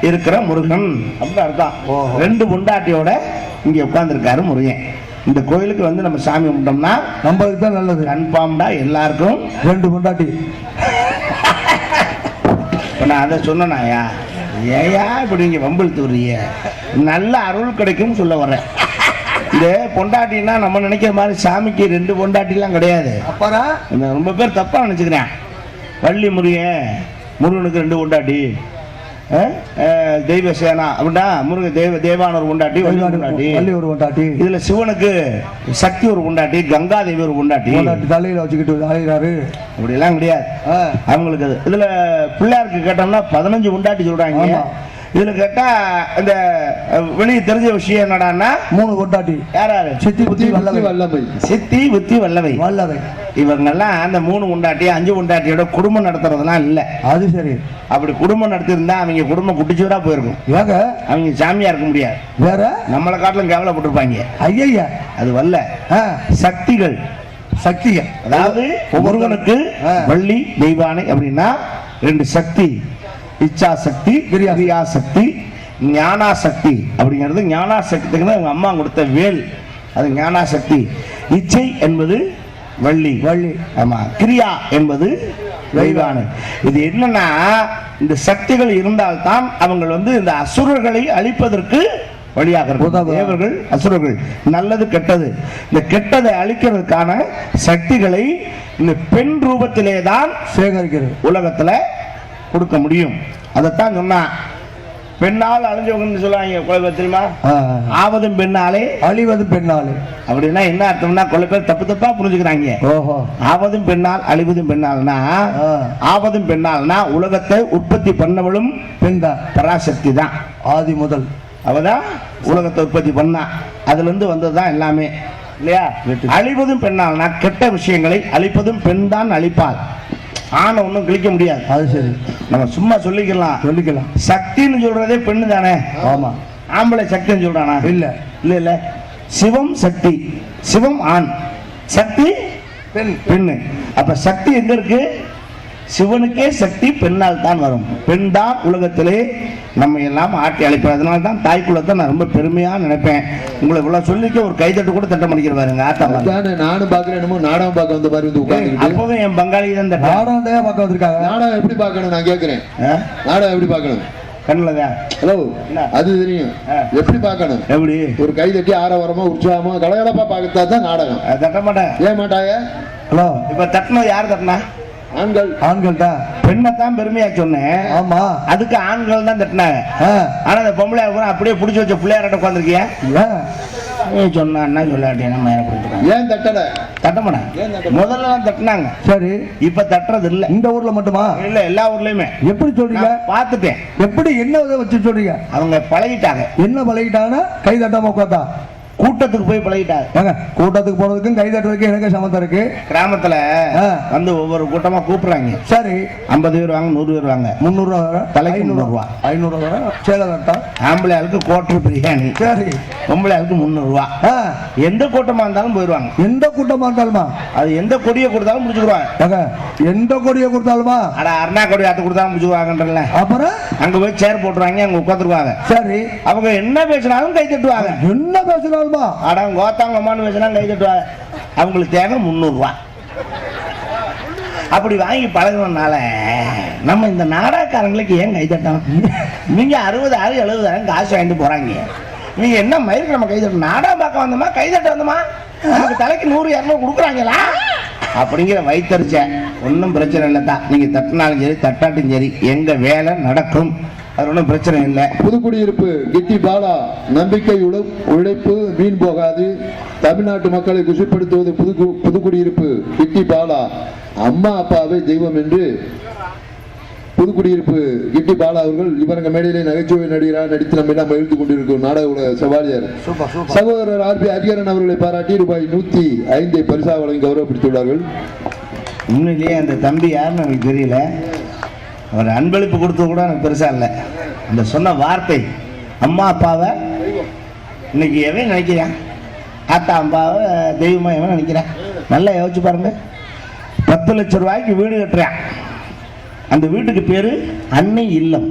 இருக்கிற முருகன் அப்படின்னு அர்த்தம். 2 பொண்டாட்டியோட இங்க உட்கார்ந்துருக்காரு முருகன். இந்த கோயிலுக்கு வந்து நம்ம சாமி கும்பிட்டோம்னா நம்மளுக்கு தான் நல்லது. கன்ஃபார்ம்டா எல்லாருக்கும் 2 பொண்டாட்டி. இப்போ நான் அதை சொன்னேனாயா, ஏயா இப்படி நீங்க வம்பிழுத்து வர்றீங்க, நல்ல அருள் கிடைக்கும் சொல்ல வர்றேன். இந்த பொண்டாட்டின்னா நம்ம நினைக்கிற மாதிரி சாமிக்கு 2 பொண்டாட்டிலாம் கிடையாது. அப்புறம் ரொம்ப பேர் தப்பா நினைச்சுக்கிறேன். வள்ளி முருகனுக்கு 2 பொண்டாட்டி, தெய்வ சேனா அப்படின்னா முருகன் தேவான ஒரு பொண்டாட்டி, வள்ளி ஒரு பொண்டாட்டி. இதுல சிவனுக்கு சக்தி ஒரு பொண்டாட்டி, கங்கா தேவி ஒரு பொண்டாட்டி தலையில வச்சுக்கிட்டு ஆகிறாரு. அப்படி எல்லாம் கிடையாது அவங்களுக்கு. இதுல பிள்ளையாருக்கு கேட்டோம்னா 15 பொண்டாட்டி சொல்றாங்க. இதுல கேட்டா இந்த வெளியே தெரிஞ்ச விஷயம் என்னடான்னா 3 பொண்டாட்டி. யாராரு? சித்தி புத்தி வல்லவை. சித்தி புத்தி வல்லவை. இவங்கெல்லாம் அந்த 3 பொண்டாட்டி 5 பொண்டாட்டியோட குடும்பம் நடத்துறதுலாம் இல்ல. அது சரி. அப்படி குடும்பம் நடத்திருந்தா அவங்க குடும்பம் குட்டிச்சூரா போயிருக்கும். அவங்க சாமியா இருக்க முடியாது. வேற நம்மளை காட்டிலும் கேவலப்பட்டிருப்பாங்க. ஐயா அது வல்ல சக்திகள். அதாவது முருகனுக்கு வள்ளி தெய்வானை அப்படின்னா 2 சக்தி. இச்சா சக்தி, கிரியா சக்தி, ஞானா சக்தி. அப்படிங்கிறது ஞானா சக்திக்கு எங்க அம்மா கொடுத்த வேல், அது ஞானா சக்தி. இச்சை என்பது வள்ளி. ஆமா. கிரியா என்பது தெய்வானை. இது என்னன்னா இந்த சக்திகள் இருந்தால்தான் அவங்க வந்து இந்த அசுரர்களை அழிப்பதற்கு வழியாக. தேவர்கள் அசுரர்கள் நல்லது கெட்டது, இந்த கெட்டதை அழிக்கிறதுக்கான சக்திகளை இந்த பெண் ரூபத்திலே தான் சேகரிக்கிறது உலகத்துல கொடுக்க முடியும். அதைத்தான் சொன்னா பெண்ணால் அழிஞ்சவங்க சொல்லுவாங்க தெரியுமா? ஆவதும் பெண்ணாலே அழிவதும் பெண்ணாலே. அப்படின்னா என்ன அர்த்தம்னா கொள்ள பேர் தப்பு தப்பா புரிஞ்சுக்கிறாங்க. ஆவதும் பெண்ணால் அழிவதும் பெண்ணால்னா, ஆவதும் பெண்ணால்னா உலகத்தை உற்பத்தி பண்ணவளும் பெண் தான், பராசக்தி தான். ஆதி முதல் அவதான் உலகத்தை உற்பத்தி பண்ணா, அதுல இருந்து வந்ததுதான் எல்லாமே இல்லையா? அழிவதும் பெண்ணால்னா கெட்ட விஷயங்களை அழிப்பதும் பெண் தான் அழிப்பாள். ஆணை ஒன்றும் கிழிக்க முடியாது. அது சரி, நம்ம சும்மா சொல்லிக்கலாம். சக்தின்னு சொல்றதே பெண்ணு தானே. ஆமா. ஆம்பளை சக்தின்னு சொல்றானா? இல்ல. சிவம் சக்தி, சிவம் ஆண், சக்தி பெண்ணு. அப்ப சக்தி எங்க இருக்கு? சிவனுக்கே சக்தி பெண்ணால் தான் வரும். பெண் தான் உலகத்திலே நம்ம எல்லாம் ஆட்டி அழைப்பேன். அதனால தான் தாய்க்குள்ளத்தை நான் ரொம்ப பெருமையா நினைப்பேன். உங்களை இவ்வளவு சொல்லிக்க ஒரு கைதட்டு கூட தட்ட முடிக்கிற பாருங்க. ஆட்டம் நானும் பாக்குறேன், என்னமோ நாடகம் பார்க்க வந்த மாதிரி வந்து உட்கார்ந்து. அப்பவே என் பங்காளி தான் நாடகம் தான் பார்க்க வந்திருக்காங்க. நாடகம் எப்படி பார்க்கணும் நான் கேட்கிறேன். நாடகம் எப்படி பார்க்கணும்? கண்ணுலதான். ஹலோ, அது தெரியும். எப்படி பார்க்கணும்? எப்படி? ஒரு கை தட்டி ஆரவாரமா உற்சாகமா கலகலப்பா பார்க்கறதா தான் நாடகம். தட்ட மாட்டேன். ஏன் மாட்டாய? ஹலோ, இப்ப தட்டணும் யார் தட்டினா? ஆண்கள் தான். பெண்ணை தான் பெருமையா சொன்னேன். ஆமா, அதுக்கு ஆண்கள் தான் தட்டினாங்க. ஆனா அந்த பொம்பளை அப்படியே புடிச்சு வச்ச பிள்ளையார்ட்ட உட்காந்துருக்கியா? சொன்னா சொல்லாட்டி ஏன் தட்ட மாட்டேன். முதல்ல தட்டினாங்க. சரி, இப்ப தட்டுறது இல்ல. இந்த ஊர்ல மட்டுமா? இல்ல, எல்லா ஊர்லயுமே. எப்படி சொல்றீங்க? பாத்துட்டேன். எப்படி என்ன வச்சு சொல்றீங்க? அவங்க பழகிட்டாங்க. என்ன பழகிட்டாங்கன்னா கை தட்டாம உட்காந்தா கூட்டத்துக்கு போய் பழகிட்டாங்க. கூட்டத்துக்கு போறதுக்கும் கை தட்டுறதுக்கு எனக்கு சம்மந்தம் இருக்கு. கிராமத்துல வந்து ஒவ்வொரு கூட்டமா கூப்பிடுறாங்க. சரி, 50 பேர் வாங்க, 100 பேர் வாங்க, 300 ரூபா தலைக்கு 500 ரூபா, 500 ரூபா சேலை கட்டா. ஆம்பளை ஆளுக்கு கோட்டர் பிரியாணி. சரி, பொம்பளை ஆளுக்கு 300 ரூபா. எந்த கூட்டமா இருந்தாலும் போயிடுவாங்க. எந்த கூட்டமா இருந்தாலுமா? அது எந்த கொடியை கொடுத்தாலும் முடிச்சுக்குவாங்க. எந்த கொடியை கொடுத்தாலுமா? அட அருணா கொடி ஆத்து கொடுத்தாலும் முடிச்சுக்குவாங்கன்றல. அப்புறம் அங்க போய் சேர் போட்டுருவாங்க, அங்க உட்காந்துருவாங்க. சரி, அவங்க என்ன பேசினாலும் கை தட்டுவாங்க. என்ன பேசினாலும் கோத்தாங்கம்மான்னு பேசினா கை தட்டுவாங்க. அவங்களுக்கு தேவை 300 ரூபா. அப்படி வாங்கி பழகினால நம்ம இந்த நாடகக்காரங்களுக்கு ஏன் கை தட்டணும்? நீங்க 60,000 70,000 காசு வாங்கிட்டு போறாங்க. நீங்க என்ன மயிருக்கு நம்ம கை தட்டணும்? நாடகம் பார்க்க வந்தோமா, கை தட்ட வந்தோமா? நமக்கு தலைக்கு 100 200 கொடுக்குறாங்களா அப்படிங்கிற வைத்தறிச்ச. ஒன்றும் பிரச்சனை இல்லை தான். நீங்க தட்டினாலும் சரி தட்டாட்டும் சரி எங்க வேலை நடக்கும். அது ஒன்றும் பிரச்சனை இல்லை. புதுக்குடியிருப்பு கிட்டி பாலா, நம்பிக்கை உழைப்பு வீண் போகாது. தமிழ்நாட்டு மக்களை குஷிப்படுத்துவது புதுக்குடியிருப்பு கிட்டி பாலா. அம்மா அப்பாவை தெய்வம் என்று புதுக்குடியிருப்பு கிட்டி பாலா அவர்கள் இவரங்க மேடையிலே நகைச்சுவை நடிகராக நடித்து நம்ம எல்லாம் மகிழ்ந்து கொண்டிருக்கும் நாடக சவாலியர் சகோதரர் ஆர்பி ஹரிஹரன் அவர்களை பாராட்டி ரூபாய் 105 பரிசா வழங்கி கௌரவப்படுத்தியுள்ளார்கள். உண்மையிலேயே அந்த தம்பி யாருன்னு எனக்கு தெரியல. அவர் அன்பளிப்பு கொடுத்தது கூட எனக்கு பெருசா இல்லை. அந்த சொன்ன வார்த்தை அம்மா அப்பாவை இன்னைக்கு எவன் நினைக்கிறான்? ஆத்தா அம்பாவை தெய்வமா எவன் நினைக்கிறான்? நல்லா யோசிச்சு பாருங்க. 10 லட்சம் ரூபாய்க்கு வீடு கட்டுறான். அந்த வீட்டுக்கு பேரு அன்னை இல்லம்.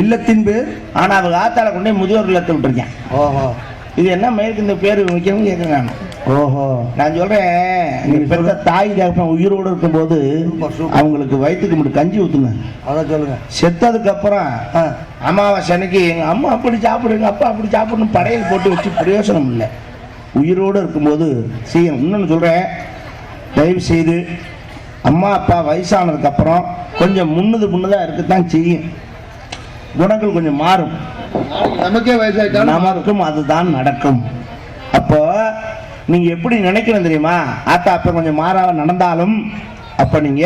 இல்லத்தின் பேர். ஆனா அவங்க ஆத்தால கொண்டே முதியோர் இல்லத்தை விட்டுருக்கேன். இது என்ன மயிருக்கு இந்த பேர் வைக்கணும்னு கேட்குறேன் நான். ஓஹோ, நான் சொல்றேன், நீங்க பெற்ற தாய் தகப்பன் உயிரோடு இருக்கும்போது அவங்களுக்கு வயிற்றுக்கு மட்டும் கஞ்சி ஊத்துங்க. அதான் சொல்லுங்க. செத்ததுக்கு அப்புறம் அமாவாசை அன்னைக்கு எங்க அம்மா அப்படி சாப்பிடு, எங்க அப்பா அப்படி சாப்பிடணும் படையல் போட்டு வச்சு பிரயோசனம் இல்லை. உயிரோடு இருக்கும்போது செய்யணும். இன்னொன்று சொல்றேன், தயவு செய்து அம்மா அப்பா வயசானதுக்கு அப்புறம் கொஞ்சம் முன்னதாக இருக்கத்தான் செய்யும். குணங்கள் கொஞ்சம் மாறும். நமக்கே வயசாயிட்டாலும் நமக்கும் அதுதான் நடக்கும். அப்போ நீங்க எப்படி நினைக்கணும் தெரியுமா? ஆத்தா அப்ப கொஞ்சம் மாறாக நடந்தாலும் அப்ப நீங்க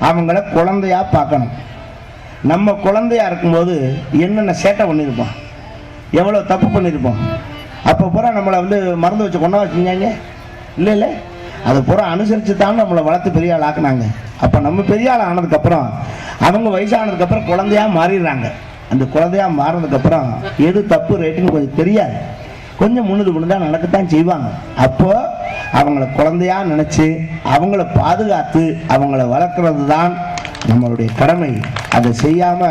அவங்கள குழந்தையா பார்க்கணும். நம்ம குழந்தையா இருக்கும்போது என்னென்ன சேட்டை பண்ணியிருப்போம், எவ்வளோ தப்பு பண்ணியிருப்போம். அப்போ பூரா நம்மளை மருந்து வச்சு கொண்டா வச்சுருந்தாங்க இல்லை இல்லை, அதை பூரா அனுசரித்து தான் நம்மளை வளர்த்து பெரிய ஆள் ஆக்குனாங்க. அப்போ நம்ம பெரிய ஆள் ஆனதுக்கப்புறம் அவங்க வயசானதுக்கப்புறம் குழந்தையா மாறிடுறாங்க. அந்த குழந்தையா மாறினதுக்கப்புறம் எது தப்பு ரைட்டுன்னு கொஞ்சம் தெரியாது. கொஞ்சம் முன்னுதான் நடக்கத்தான் செய்வாங்க. அப்போ அவங்கள குழந்தையா நினைச்சு அவங்கள பாதுகாத்து அவங்கள வளர்க்கறது தான் நம்மளுடைய கடமை. அதை செய்யாம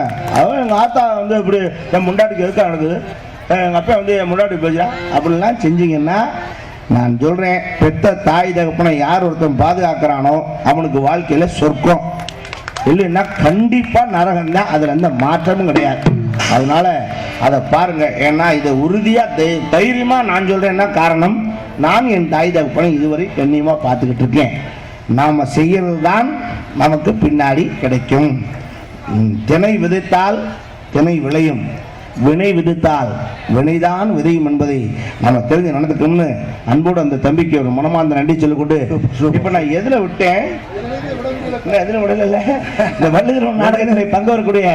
எங்க ஆத்தா இப்படி என் முண்டாட்டிக்கு எதுக்காக நடக்குது, எங்க அப்பா என் முண்டாட்டி பேசுறா அப்படிலாம் செஞ்சீங்கன்னா, நான் சொல்றேன், பெத்த தாய் தகப்பனை யார் ஒருத்தன் பாதுகாக்கிறானோ அவனுக்கு வாழ்க்கையில சொர்க்கம், இல்லைன்னா கண்டிப்பா நரகம் தான். அதுல எந்த மாற்றமும் கிடையாது. அதனால அதை பாருங்க. ஏன்னா இதை உறுதியா தைரியமா நான் சொல்றேன்னா காரணம், நான் என் தாய் தகப்பனை இதுவரை கண்ணியமா பார்த்துக்கிட்டு இருக்கேன். நாம செய்யறது தான் நமக்கு பின்னாடி கிடைக்கும். திணை விதைத்தால் திணை விளையும், வினை விதித்தால் வினைதான் விதையும் என்பதை நம்ம தெரிஞ்சு நடந்துக்கணும்னு அன்போடு அந்த தம்பிக்கு ஒரு மனமார்ந்த நன்றி சொல்லிக்கொண்டு, இப்ப நான் எதுல விட்டேன், எதுல விடல, இந்த வள்ளுவர் நாடகத்தில் பங்கு வரக்கூடிய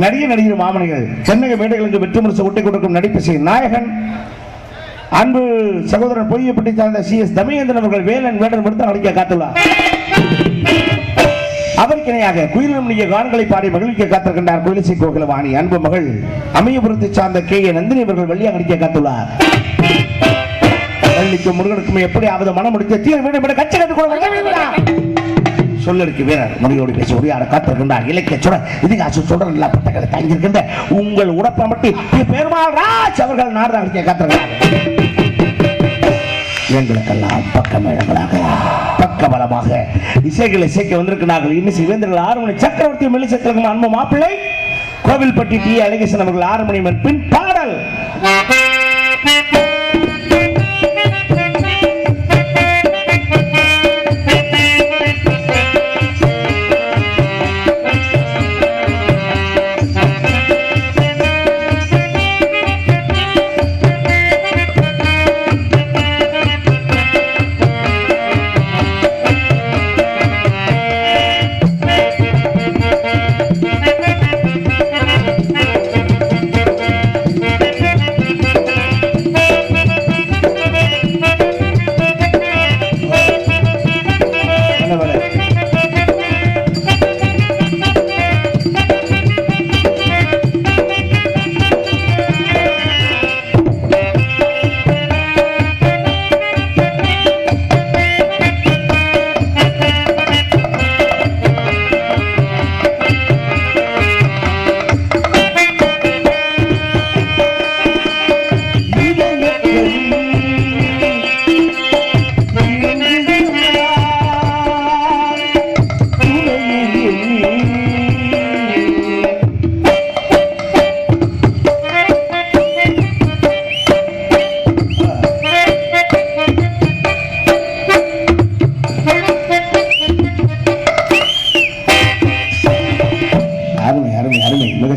நடிகர் மாமனிகள், சென்னை மேடைகளுக்கு வெற்றி முரசு ஒட்டி கொடுக்கும் நடிப்பு நாயகன் அன்பு சகோதரன் பொய்யப்பட்டி சார்ந்த CS தமயேந்திரன் அவர்கள் வேலன் வேடன் விடுத்து நடிக்க காத்துள்ளார். அவருக்கு இணையாக குயிலும் கானங்களை பாடி மகிழ்ச்சிக்க காத்திருக்கின்றார் குயிலிசை கோகிலவாணி அன்பு மகள் அமயபுரத்தை சார்ந்த KA நந்தினி அவர்கள் வெளியாக நடிக்க காத்துள்ளார். பள்ளிக்கும் முருகனுக்கும் எப்படியாவது மனம் முடித்த தீர வேண்டும் கட்சி சொல்லருக்கு வீரர் மொழியோடு பேசி உரையாட காத்திருக்கின்றார். இலக்கிய சுட இதிகாச சுடர் பட்டங்களை தங்கியிருக்கின்ற உங்கள் உடப்பமட்டி பெருமாள் ராஜ் அவர்கள் நாடகம் நடிக்க காத்திருக்கிறார். எங்களுக்கெல்லாம் பக்கமேளங்களாக பக்கபலமாக இசைகளை இசைக்க வந்திருக்கிறார்கள். இன்னிசை வேந்தர்கள் 6 மணி சக்கரவர்த்தி மெல்லிசத்திற்கும் அன்பு மாப்பிள்ளை கோவில்பட்டி டி அழகேசன் அவர்கள் 6 மணி பின் பாடல்.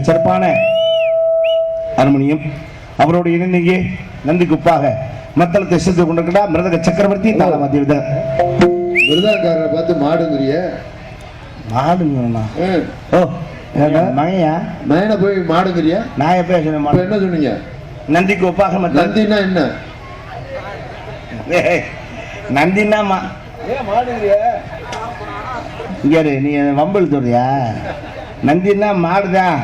சிறப்பான அருமணியம் அவரோடு இணைந்தே நந்தி குப்பாக மத்தளத்தை சென்று கொண்டிருக்கிறார் மிருதக சக்கரவர்த்தி மிருதகாரரை பார்த்து மாடுங்கிறிய மாடுங்கண்ணா. ஓ மகையா மகனை போய் மாடுங்கிறியா? நான் எப்ப சொன்னேன்? என்ன சொன்னீங்க? நந்திக்கு ஒப்பாக. நந்தினா என்ன? நந்தினா மாடுங்கிறிய இங்க நீ வம்பல் சொல்றியா? நந்தினா மாடுதான்.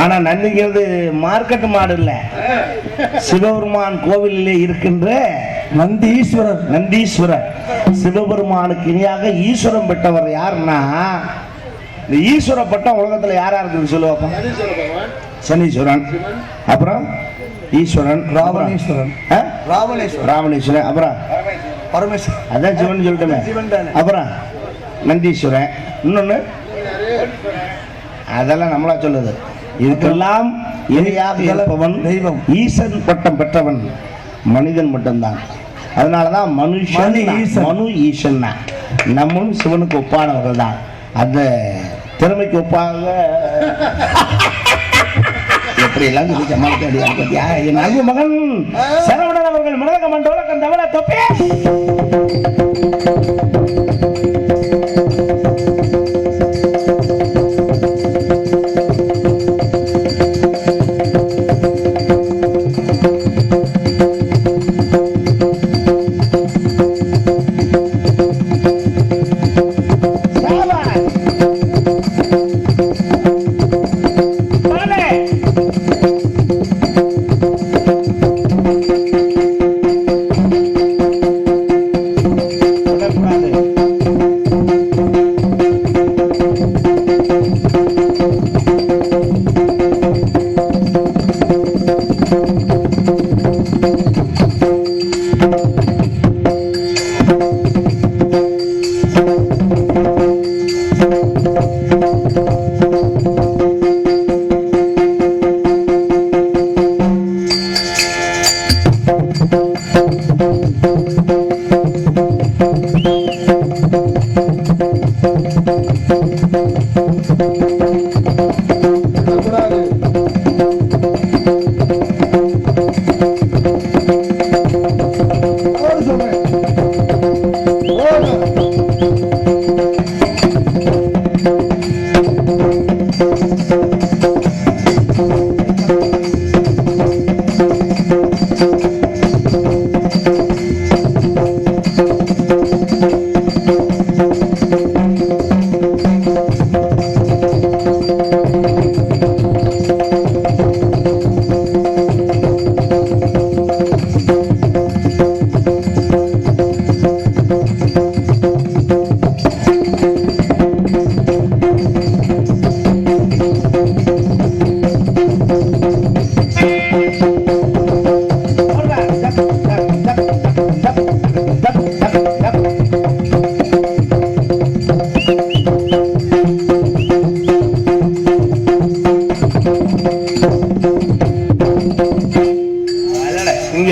ஆனா நந்திங்கிறது மார்க்கெட் மாடு இல்ல, சிவபெருமான் கோவிலிலே இருக்கின்ற நந்தீஸ்வரர். நந்தீஸ்வரர் சிவபெருமானுக்கு இணையாக ஈஸ்வரம் பெற்றவர் யாருன்னா, இந்த ஈஸ்வர பட்டம் உலகத்துல யாரா இருக்குன்னு சொல்லுவாங்க? சனீஸ்வரன், அப்புறம் ஈஸ்வரன், ராவணேஸ்வரன், ராவணேஸ்வரன், அப்புறம் பரமேஸ்வரன், அதான் சிவன் சொல்லிட்டோமே. அப்புறம் நந்தீஸ்வரன், இன்னொன்னு அதெல்லாம் நம்மளா சொல்லுது. இதுக்கெல்லாம் இணையாக இருப்பவன் தெய்வம். ஈசன் பட்டம் பெற்றவன் மனிதன் மட்டும்தான். அதனாலதான் மனுஷன் மனு ஈசன் தான். நம்மளும் சிவனுக்கு ஒப்பானவர்கள் தான். அந்த திறமைக்கு ஒப்பாக எப்படி எல்லாம் சொல்லி சமாளிக்க என் அன்பு மகன் சரவணன் அவர்கள் மிளக மண்டோலக்கம் தவள தொப்பே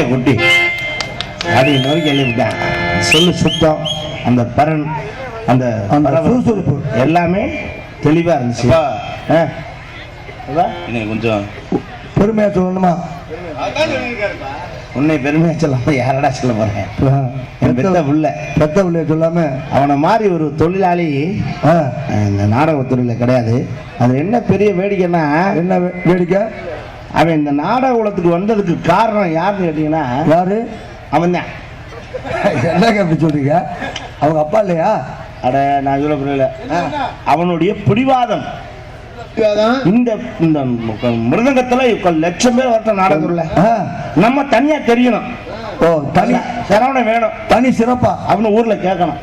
குட்டி அது நோய் கேள்விட்டான். சொல்லு சுத்தம், அந்த பரன், அந்த சுறுசுறுப்பு எல்லாமே தெளிவா இருந்துச்சு. கொஞ்சம் பெருமையா சொல்லணுமா? உன்னை பெருமையா சொல்லாம யாரடா சொல்ல போறேன்? பெத்த பிள்ளைய சொல்லாம அவனை மாதிரி ஒரு தொழிலாளி இந்த நாடக தொழில கிடையாது. அது என்ன பெரிய வேடிக்கைன்னா, என்ன வேடிக்கை? அவன் இந்த நாடக உலகத்துக்கு வந்ததுக்கு காரணம் யாருன்னு கேட்டீங்கன்னா, யாரு? அவன் தான். என்னங்க அப்படி சொல்றீங்க? அவங்க அப்பா இல்லையா? அட நான் சொல்ல புரியல. அவனுடைய பிடிவாதம். இந்த மிருதங்கத்துல லட்சம் பேர் வரட்ட நாடகத்துல நம்ம தனியா தெரியணும். ஓ, தனி சரவணன் வேணும், தனி சிறப்பா அவனு ஊர்ல கேட்கணும்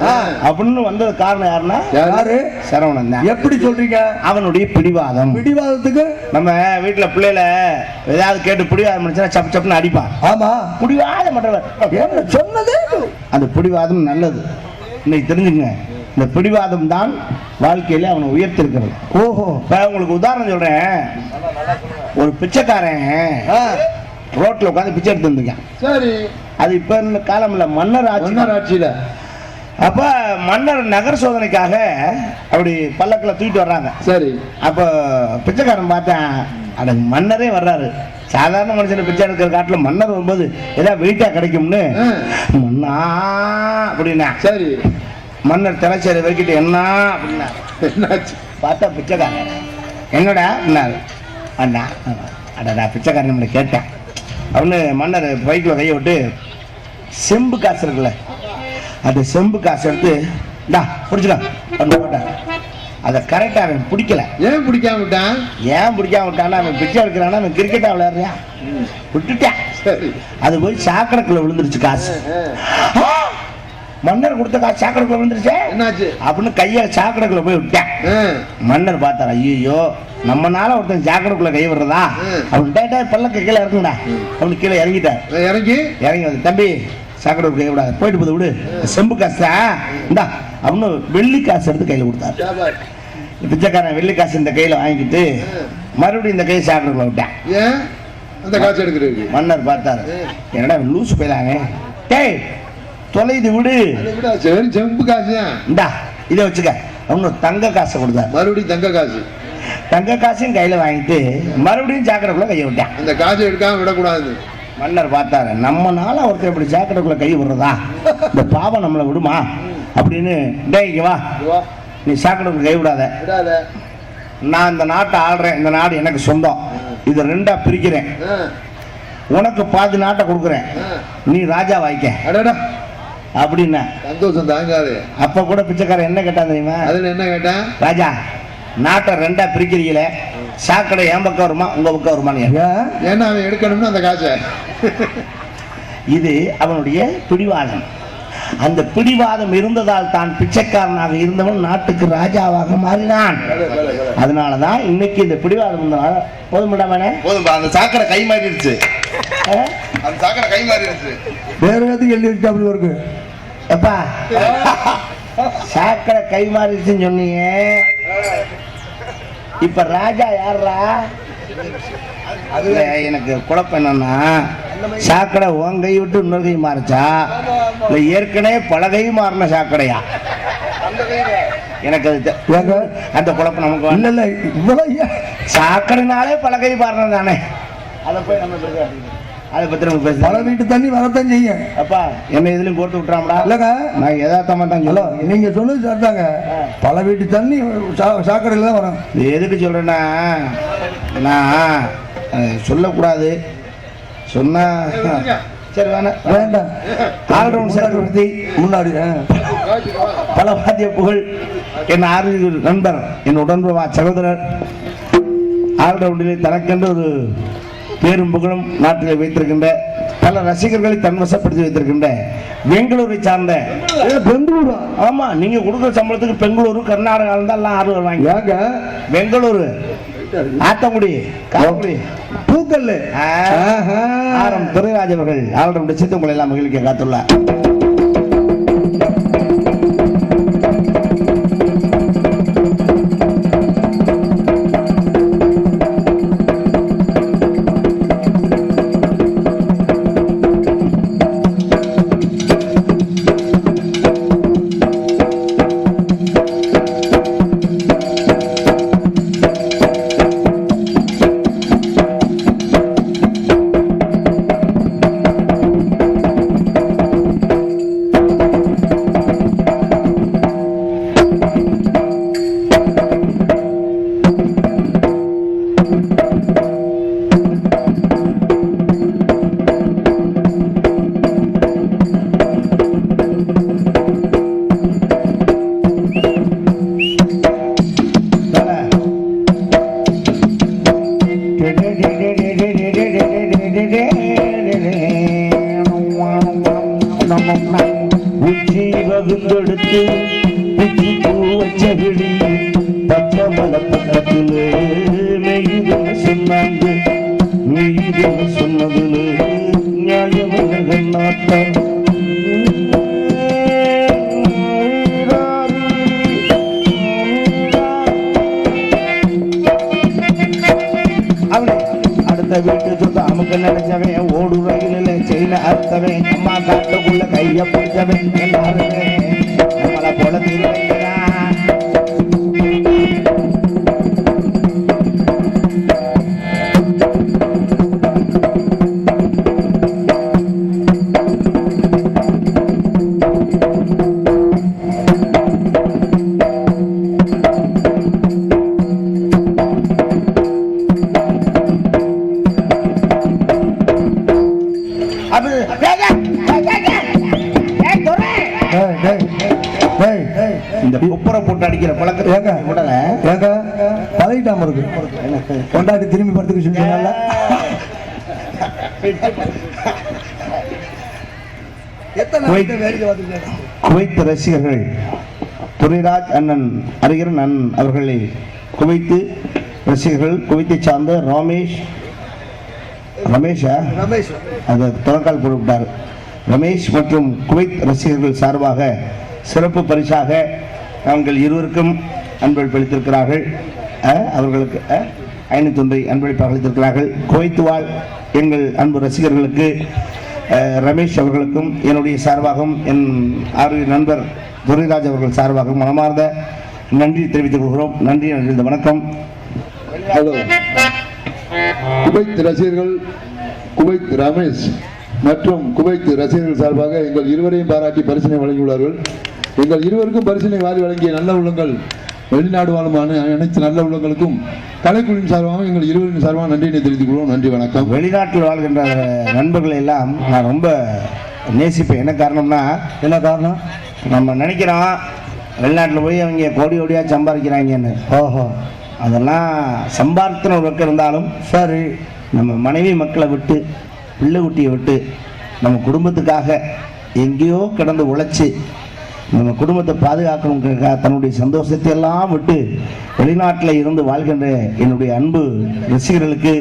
அப்படின்னு வந்தது காரணம் யாருன்னா, யாரு? சரவணன் தான். எப்படி சொல்றீங்க? அவனுடைய பிடிவாதம். பிடிவாதத்துக்கு நம்ம வீட்டுல பிள்ளைல ஏதாவது கேட்டு பிடிவாதம் பண்ணிச்சுன்னா சப்பு சப்புன்னு அடிப்பான். ஆமா, பிடிவாதம் பண்றவர் என்ன சொன்னது? அந்த பிடிவாதம் நல்லது. இன்னைக்கு தெரிஞ்சுங்க, இந்த பிடிவாதம் தான் வாழ்க்கையில அவனை உயர்த்திருக்கிறது. ஓஹோ, உங்களுக்கு உதாரணம் சொல்றேன். ஒரு பிச்சைக்காரன் ரோட்ல உட்காந்து பிச்சை எடுத்து வந்திருக்கான். சரி, அது இப்ப இருந்த காலம் இல்ல, மன்னர் ஆட்சியில. அப்ப மன்னர் நகர சோதனைக்காக அப்படி பல்லக்கில் தூக்கிட்டு வர்றாங்க. சரி, அப்ப பிச்சைக்காரன் பார்த்தேன், அட மன்னரே வர்றாரு. சாதாரண மனுஷன் பிச்சை எடுக்கிற காட்டுல மன்னர் வரும்போது ஏதாவது வெயிட்டா கிடைக்கும்னு மன்னா அப்படின்னா. சரி, மன்னர் தலைச்சேரி வைக்கிட்டு என்ன அப்படின்னா பார்த்தா பிச்சைக்காரன். என்னடா அப்படின்னாரு. அண்ணா அடடா பிச்சைக்காரன் நம்மளை கேட்டேன் அவனு. மன்னர் பைக்கில் கையை விட்டு செம்பு காசு இருக்குல்ல, அந்த செம்பு காசு எடுத்து டா பிடிச்சிக்கலாம் அப்படின்னு போட்டான். அதை கரெக்டாக அவன் பிடிக்கல. ஏன் பிடிக்காம விட்டான்? ஏன் பிடிக்காம விட்டான்னா, அவன் பிச்சை எடுக்கிறான்னா அவன் கிரிக்கெட்டா விளையாடுறியா விட்டுட்டான். சரி, அது போய் சாக்கடைக்குள்ள விழுந்துருச்சு காசு. மன்னர் கொடுத்த காசு சாக்கடைக்குள்ள விழுந்துருச்சு. என்னாச்சு அப்படின்னு கையை சாக்கடைக்குள்ள போய் விட்டேன். மன்னர் பார்த்தார், ஐயோ நம்மனால ஒருத்தன் ஜாக்கெட்டுக்குள்ள கை விடுறதா அவன் டே பல்லக்க கீழே இறங்குடா அவனுக்கு கீழே இறங்கிட்டார். இறங்கி வந்து தம்பி சாக்கடை கை விடாது போயிட்டு போது விடு செம்பு காசு இந்தா அவனு வெள்ளி காசு எடுத்து கையில கொடுத்தாரு. பிச்சைக்காரன் வெள்ளி காசு இந்த கையில வாங்கிட்டு மறுபடியும் இந்த கையை சாக்கடைக்குள்ள விட்டான். அந்த காசு எடுக்கிறது மன்னர் பார்த்தாரு, என்னடா லூசு போயிலாங்க டேய் தொலைது விடு செம்பு காசு இந்தா இதை வச்சுக்க அவனு தங்க காசை கொடுத்தாரு. மறுபடியும் தங்க காசையும் கையில வாங்கிட்டு மறுபடியும் சாக்கடைக்குள்ள கையை விட்டான். அந்த காசை எடுக்காம விடக்கூடாது. மன்னர் பார்த்தாரு, நம்மனால ஒருத்தர் இப்படி ஜாக்கெட்டுக்குள்ள கை விடுறதா இந்த பாவம் நம்மளை விடுமா அப்படின்னு டேய்க்கு வா நீ ஜாக்கெட்டுக்குள்ள கை விடாத, நான் இந்த நாட்டை ஆள்றேன், இந்த நாடு எனக்கு சொந்தம், இதை 2ஆ பிரிக்கிறேன், உனக்கு பாதி நாட்டை கொடுக்குறேன், நீ ராஜா வாய்க்க அப்படின்னா சந்தோஷம் தாங்காது. அப்ப கூட பிச்சைக்காரன் என்ன கேட்டான் தெரியுமா? அதுல என்ன கேட்டான்? ராஜா நாட்டை 2ஆ பிரிக்கிறீங்களே சாக்கடை என் பக்கம் வருமா உங்க பக்கம் வருமானு? ஏன்னா அவன் எடுக்கணும்னு அந்த காசை. இது அவனுடைய பிடிவாதம். அந்த பிடிவாதம் இருந்ததால் தான் பிச்சைக்காரனாக இருந்தவன் நாட்டுக்கு ராஜாவாக மாறினான். அதனாலதான் இன்னைக்கு இந்த பிடிவாதம் போதும். அந்த சாக்கடை கை மாறிடுச்சு. அந்த சாக்கடை கை மாறிடுச்சு. வேற எதுக்கு எழுதி வச்சு அப்படி இருக்கு எப்பா சாக்கடை கை மாறிடுச்சுன்னு சொன்னீங்க. இப்ப ராஜா யாரா? அதுல எனக்கு குழப்பம் என்னன்னா சாக்கடை உன் கை விட்டு இன்னொரு கை மாறிச்சா இல்ல ஏற்கனவே பல கை மாறின சாக்கடையா? எனக்கு அந்த குழப்பம் நமக்கு இல்ல இவ்வளவு சாக்கடைனாலே பல கை மாறினது தானே. அதை போய் நம்ம அதை பத்தி நம்ம பேச பல வீட்டு தண்ணி வரத்தான் செய்யும். அப்பா என்ன இதுலயும் போட்டு விட்டுறாமடா? இல்லங்க நான் எதார்த்தமா தான் சொல்ல. நீங்க சொன்னது சரிதாங்க, பல வீட்டு தண்ணி சாக்கடையில தான் வரும். எதுக்கு சொல்றேன்னா நான் சொல்லக்கூடாது, சொன்னா சரி வேண்டாம். ஆல்ரவுண்ட் சக்கரவர்த்தி முன்னாடி பல வாத்திய புகழ் என் ஆறு நண்பர் என் உடன்பா சகோதரர் ஆல்ரவுண்டிலே தனக்கென்று ஒரு பேரும் புகழும் நாட்டில் வைத்திருக்கின்ற பல ரசிகர்களை தன்வசப்படுத்தி வைத்திருக்கின்ற பெங்களூரை சார்ந்த பெங்களூரு. ஆமா, நீங்க கொடுக்குற சம்பளத்துக்கு பெங்களூரு கர்நாடகா இருந்தா எல்லாம் ஆறு வருவாங்க. பெங்களூரு ஆத்தங்குடி காரக்குடி பூக்கல் ஆரம் துரைராஜ் அவர்கள் ஆல்ரவுண்ட் சித்த உங்களை எல்லாம் மகிழ்ச்சியை காத்துள்ளார். உச்சி வகுந்தெடுத்து உச்சி பூ வச்சகிடி பச்சை மலை பக்கத்துல மெய்துன்னு சொன்னாங்க. மெய்துன்னு சொன்னதுல நியாயமாக நாட்டம் அடுத்த வீட்டு சொத்து அமுக்க நினைச்சவன் ஓடு ரயில செயின அர்த்தவன் அம்மா காட்டுக்குள்ள கைய பிடிச்சவன் எல்லாருமே நம்மளை போல திருவைக்கிறான். இந்த குப்புற போட்டு அடிக்கிற பழக்கத்தை பழகிட்டாம இருக்கு. கொண்டாடி திரும்பி படுத்துக்க சொன்னால குவைத் ரசிகர்கள் துரைராஜ் அண்ணன் அறிஞர் அவர்களை குவைத்து ரசிகர்கள், குவைத்தை சார்ந்த ரமேஷா அது தொடக்கால் குறிப்பிட்டார். ரமேஷ் மற்றும் குவைத் ரசிகர்கள் சார்பாக சிறப்பு பரிசாக அவங்கள் இருவருக்கும் அன்பளிப்பு அளித்திருக்கிறார்கள். அவர்களுக்கு 501 அன்பளிப்பாக அளித்திருக்கிறார்கள். குவைத் வாழ் எங்கள் அன்பு ரசிகர்களுக்கு ரமேஷ் அவர்களுக்கும் என்னுடைய சார்பாகவும் என் நண்பர் துரைராஜ் அவர்கள் சார்பாகவும் மனமார்ந்த நன்றி தெரிவித்துக் கொள்கிறோம். நன்றி, நன்றி, வணக்கம். குவைத் ரசிகர்கள், குவைத் ரமேஷ் மற்றும் குவைத் ரசிகர்கள் சார்பாக எங்கள் இருவரையும் பாராட்டி பரிசினை வழங்கியுள்ளார்கள். எங்கள் இருவருக்கும் பரிசினை வாரி வழங்கிய நல்ல உள்ளங்கள், வெளிநாடு வாழும் அனைத்து நல்ல உள்ளங்களுக்கும் கலைக்குழுவின் சார்பாக எங்கள் இருவரின் சார்பாக நன்றியை தெரிவித்துக் கொள்வோம். நன்றி, வணக்கம். வெளிநாட்டில் வாழ்கின்ற நண்பர்களை எல்லாம் நான் ரொம்ப நேசிப்பேன். என்ன காரணம்னா, என்ன காரணம்? நம்ம நினைக்கிறோம் வெளிநாட்டில் போய் அவங்க கோடி கோடியாக சம்பாதிக்கிறாங்கன்னு. ஓஹோ, அதெல்லாம் சம்பாதிக்கிற ஒரு பக்கம் இருந்தாலும் சரி, நம்ம மனைவி மக்களை விட்டு பிள்ளை குட்டியை விட்டு நம்ம குடும்பத்துக்காக எங்கேயோ கிடந்து உழைச்சி நம்ம குடும்பத்தை பாதுகாக்கணுங்கிறதுக்காக தன்னுடைய சந்தோஷத்தை எல்லாம் விட்டு வெளிநாட்டில் இருந்து வாழ்கின்ற என்னுடைய அன்பு ரசிகர்களுக்கு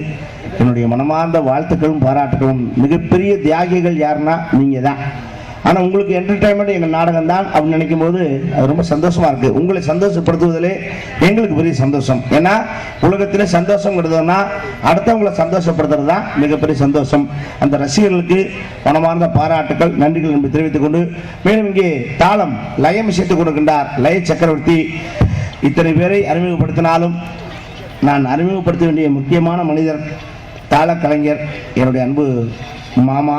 என்னுடைய மனமார்ந்த வாழ்த்துக்களும் பாராட்டுகளும். மிகப்பெரிய தியாகிகள் யாருன்னா நீங்கள் தான். ஆனால் உங்களுக்கு என்டர்டைன்மெண்ட் எங்கள் நாடகம் தான் அப்படின்னு நினைக்கும் போது அது ரொம்ப சந்தோஷமாக இருக்குது. உங்களை சந்தோஷப்படுத்துவதிலே எங்களுக்கு பெரிய சந்தோஷம். ஏன்னா உலகத்தில் சந்தோஷங்கிறதுனா அடுத்தவங்களை சந்தோஷப்படுத்துறது தான் மிகப்பெரிய சந்தோஷம். அந்த ரசிகர்களுக்கு மனமார்ந்த பாராட்டுக்கள், நன்றிகள் என்று தெரிவித்துக் கொண்டு, மேலும் இங்கே தாளம் லயம் இசைத்துக் கொடுக்கின்றார் லய சக்கரவர்த்தி. இத்தனை பேரை அறிமுகப்படுத்தினாலும் நான் அறிமுகப்படுத்த வேண்டிய முக்கியமான மனிதர் தாள கலைஞர் என்னுடைய அன்பு மாமா.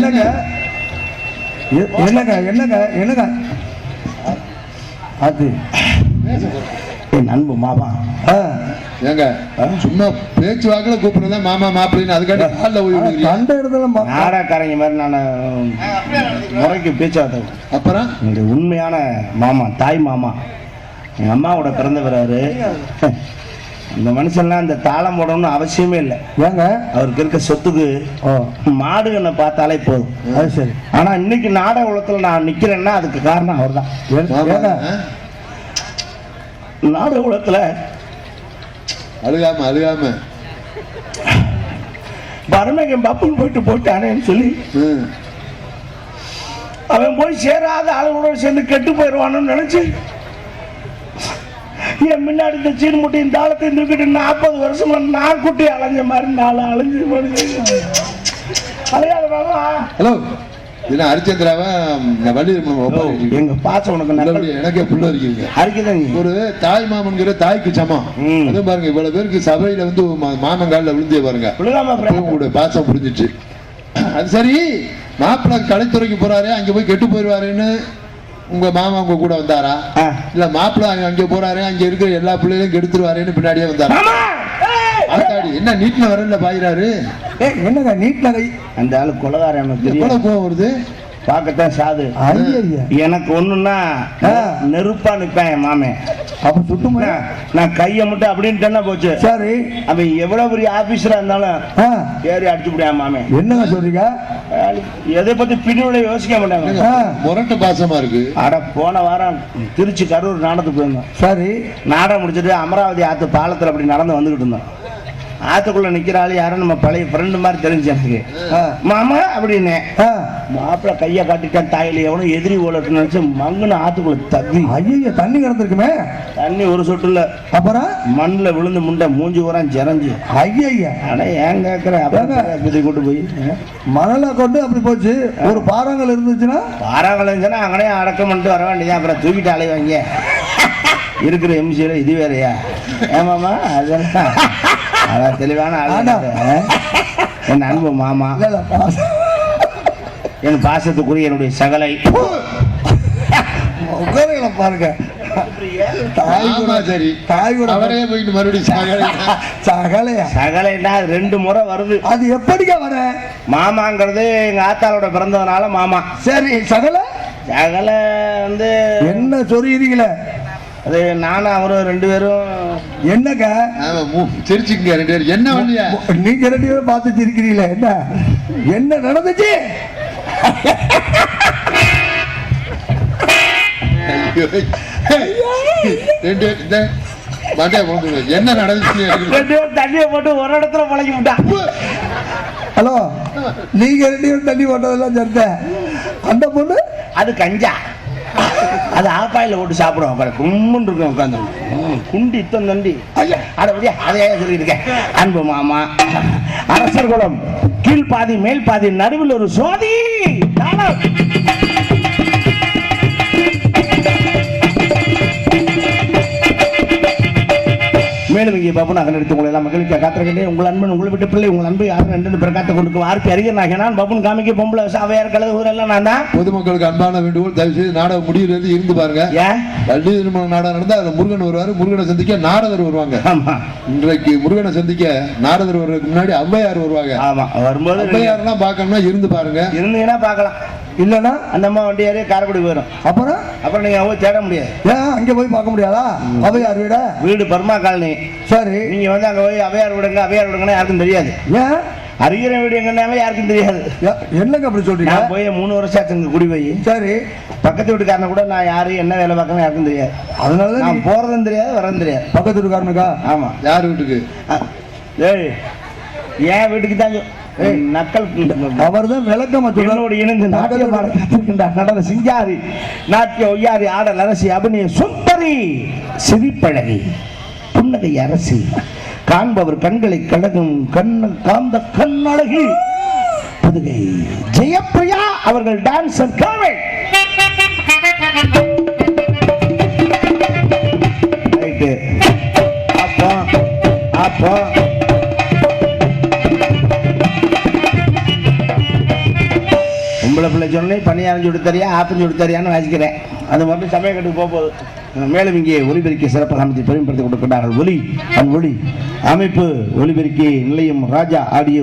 என்னங்க அது என் அன்பு மாமா. ஏங்க சும்மா பேச்சு வாக்குல கூப்பிடுறதா மாமா மாப்பிள்ளைன்னு அதுக்காண்டி அந்த இடத்துல நாடகாரங்க மாதிரி நான் முறைக்கு பேச்சாத. அப்புறம் உண்மையான மாமா, தாய் மாமா, எங்க அம்மாவோட பிறந்தவராரு. இந்த மனுஷன்லாம் இந்த தாளம் போடணும்னு அவசியமே இல்லை. ஏங்க அவருக்கு இருக்க சொத்துக்கு மாடுகளை பார்த்தாலே போதும். அது சரி. ஆனா இன்னைக்கு நாடக உலகத்துல நான் நிக்கிறேன்னா அதுக்கு காரணம் அவர் தான். நாடக உலகத்துல அழுகாம பரமேகன் பப்புன்னு போயிட்டானேன்னு சொல்லி அவன் போய் சேராத ஆளுகளோட சேர்ந்து கெட்டு போயிடுவான்னு நினைச்சு என் முன்னாடி இந்த சீன் முட்டையின் தாளத்தை தூக்கிட்டு 40 வருஷமா நான் குட்டி அலைஞ்ச மாதிரி அலைஞ்சு அலையாத பாபா. ஹலோ, இது ஹரிச்சந்திராவா எங்க பாசம் உனக்கு எனக்கே புள்ள இருக்கீங்க. ஹரிக்கதான் ஒரு தாய் மாமன்கிற தாய்க்கு சமம். அதுவும் பாருங்க, இவ்வளவு பேருக்கு சபையில வந்து மாமன் காலில் விழுந்தே பாருங்க, உங்களுடைய பாசம் புரிஞ்சிச்சு. அது சரி, மாப்பிள்ளை கலைத்துறைக்கு போறாரு, அங்க போய் கெட்டு போயிடுவாருன்னு உங்க மாமா உங்க கூட வந்தாரா? இல்ல மாப்பிள்ளை அங்க போறாரு, அங்க இருக்கிற எல்லா பிள்ளைகளையும் கெடுத்துருவாருன்னு பின்னாடியே வந்தாரா? என்ன நீட்ல வரல பாயிறாரு? என்னங்க நீட்ல அந்த ஆளு கொலகாரன் கோவம் வருது. பார்க்கத்தான் சாது. எனக்கு ஒண்ணுன்னா நெருப்பா நிப்பேன் என் மாமே. அப்ப சுட்டுமா நான் கையை மட்டும் அப்படின்னு போச்சு. சரி, அவன் எவ்வளவு பெரிய ஆபீசரா இருந்தாலும் ஏறி அடிச்சு விடுவேன் மாமே. என்னங்க சொல்றீங்க? எதை பத்தி பின்னோட யோசிக்க மாட்டாங்க. முரட்டு பாசமா இருக்கு. அட போன வாரம் திருச்சி கரூர் நாடகத்துக்கு போயிருந்தோம். சரி, நாடகம் முடிச்சுட்டு அமராவதி ஆத்து பாலத்துல அப்படி நடந்து வந்துகிட்டு இருந்தோம். ஆத்துக்குள்ள நிக்கிறாள் யாரும் நம்ம பழைய ஃப்ரெண்டு மாதிரி தெரிஞ்சு எனக்கு. மாமா அப்படின்னு மாப்பிள்ள கையை காட்டிட்டான். தாயில எவனும் எதிரி ஓலட்டு நினைச்சு மங்குன்னு ஆத்துக்குள்ள தண்ணி. ஐயோ, தண்ணி கிடந்திருக்குமே. தண்ணி ஒரு சொட்டு இல்ல. அப்புறம் மண்ணில் விழுந்து முண்டை மூஞ்சி ஊரான் ஜெரஞ்சு. ஐயா, ஆனா ஏன் கேட்கற அப்படி கொண்டு போய் மணலை கொண்டு அப்படி போச்சு. ஒரு பாறாங்கல் இருந்துச்சுன்னா அங்கனே அடக்கம் பண்ணிட்டு வர வேண்டியதான். அப்புறம் தூக்கிட்டு அலைவாங்க இருக்கிற எம்சியில. இது வேறையா? ஏமாமா, அதெல்லாம் அதான் தெளிவான என் அன்பு மாமா, என் பாசத்துக்குரிய என்னுடைய சகலை பாருங்க. சகலைன்னா 2 முறை வருது. அது எப்படிங்க வர? மாமாங்கிறது எங்க ஆத்தாளோட பிறந்ததுனால மாமா. சரி, சகலை வந்து என்ன சொல்றீங்களே? அது நானும் அவரும் 2 பேரும். என்னங்க சிரிச்சுங்க 2 பேரும்? என்ன வண்டியா நீங்க 2 பேரும் பார்த்து சிரிக்கிறீங்களே? என்ன நடந்துச்சு? என்ன நடந்துச்சு? தண்ணியை போட்டு ஒரு இடத்துல பழகி விட்டான். ஹலோ, நீங்க 2 பேரும் தண்ணி போட்டதெல்லாம் சேர்த்த அந்த பொண்ணு அது கஞ்சா, அது ஆப்பாயில போட்டு சாப்பிடுவோம். பாரு கும்முன்னு இருக்கும் உட்காந்து குண்டி இத்தம் தண்டி. அடப்படியா அதையே சொல்லியிருக்கேன். அன்பு மாமா, அரசர் குலம் கீழ் பாதி மேல் பாதி நடுவில் ஒரு சோதி. மேலும் இங்கே பாபு நான் எடுத்து உங்களை எல்லாம் மகிழ்ச்சியாக காத்திருக்கிறேன். உங்கள் அன்பன் உங்களை விட்டு பிள்ளை உங்கள் அன்பு யாரும் ரெண்டு பேர் காத்து கொடுக்கும் ஆர்ப்பி அறிஞர் நான் பாபுன் காமிக்க பொம்பளை சாவையார் கலந்து ஊரெல்லாம் நான் தான். பொதுமக்களுக்கு அன்பான வேண்டுகோள், தயவு செய்து நாடகம் முடியிறது இருந்து பாருங்க. கல்வி திருமண நாடகம் நடந்தா அதுல முருகன் வருவாரு, முருகனை சந்திக்க நாரதர் வருவாங்க. ஆமா, இன்றைக்கு முருகனை சந்திக்க நாரதர் வர்றதுக்கு முன்னாடி ஔவையார் வருவாங்க. ஆமா, வரும்போது ஔவையார் எல்லாம் பார்க்கணும்னா இருந்து பாருங்க. இருந்தீங்கன்னா பார்க்கலாம், இல்லன்னா அந்த அம்மா வண்டி ஏறி காரைக்குடி போயிடும். அப்புறம் நீங்க போய் தேட முடியாது. ஏன் அங்க போய் பார்க்க முடியாதா? அவையார் வீடு பர்மா காலனி. சரி, நீங்க வந்து அங்க போய் அவையார் விடுங்கன்னா யாருக்கும் தெரியாது. ஏன் அறிகிற வீடு எங்கன்னாவே யாருக்கும் தெரியாது. என்னங்க அப்படி சொல்றீங்க? நான் போய் 3 வருஷம் ஆச்சு குடி போய். சரி, பக்கத்து வீட்டுக்காரன கூட நான் யாரு என்ன வேலை பார்க்கணும் யாருக்கும் தெரியாது. அதனால நான் போறதும் தெரியாது வரதும் தெரியாது. பக்கத்து வீட்டுக்காரனுக்கா? ஆமா. யார் வீட்டுக்கு? ஏய், என் வீட்டுக்கு தான் நக்கல். அவர் தான் விளக்கமா என்னோடு இணைந்து நாட்டிய பாட கற்றுக்கின்றார். நடன சிங்காரி, நாட்டிய ஒய்யாரி, ஆடல் அரசி, அபிநய சுந்தரி, சிரிப்பழகி, புன்னகை அரசி, காண்பவர் கண்களை கடகும் காந்த கண்ணழகி, புதுகை ஜெயப்பிரியா அவர்கள் டான்சர் காவல். அப்போ உங்களை பிள்ளை சொன்னே பணியாரம் சுடுத்தறியா ஆப்பம் சுடுத்தறியான்னு வாசிக்கிறேன். அது மட்டும் சமய கட்டுக்கு போகுது. மேலும் இங்கே ஒலிபெருக்கி சிறப்பாக அமைத்து பெருமைப்படுத்திக் கொடுக்கிறார்கள். ஒலி அமைப்பு ஒலிபெருக்கி நிலையம் ராஜா ஆடியோ